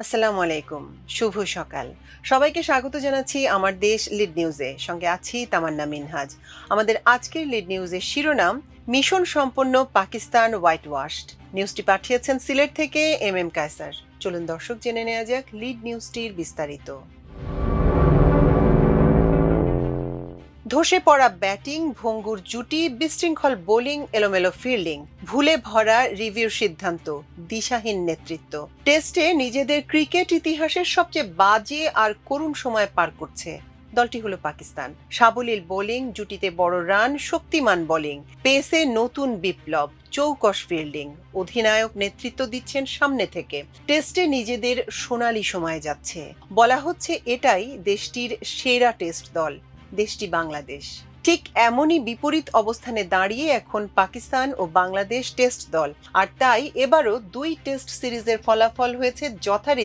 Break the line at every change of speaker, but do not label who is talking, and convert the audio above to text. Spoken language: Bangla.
আসসালামু আলাইকুম। শুভ সকাল। সবাইকে স্বাগত জানাচ্ছি আমার দেশ লিড নিউজে। সঙ্গে আছি তামান্না মিনহাজ। আমাদের আজকের লিড নিউজের শিরোনাম মিশন সম্পন্ন পাকিস্তান হোয়াইট ওয়াশড। নিউজটি পাঠিয়েছেন সিলেট থেকে এম কায়সার। চলুন দর্শক জেনে নেওয়া যাক লিড নিউজটির বিস্তারিত। ধসে পড়া ব্যাটিং, ভঙ্গুর জুটি, বিশৃঙ্খল বোলিং, এলোমেলো ফিল্ডিং, ভুলে ভরা রিভিউর সিদ্ধান্ত, দিশাহীন নেতৃত্ব। টেস্টে নিজেদের ক্রিকেট ইতিহাসের সবচেয়ে বাজে আর করুণ সময় পার করছে দলটি হলো পাকিস্তান। সাবলীল বোলিং, জুটিতে বড় রান, শক্তিমান বোলিং, পেসে নতুন বিপ্লব, চৌকস ফিল্ডিং, অধিনায়ক নেতৃত্ব দিচ্ছেন সামনে থেকে। টেস্টে নিজেদের সোনালি সময় যাচ্ছে। বলা হচ্ছে এটাই দেশটির সেরা টেস্ট দল, দেশটি বাংলাদেশ। ঠিক এমনই বিপরীত অবস্থানে দাঁড়িয়ে এখন পাকিস্তান ও বাংলাদেশ টেস্ট দল। আর তাই এবারও দুই টেস্ট সিরিজের ফলাফল হয়েছে যথারীতি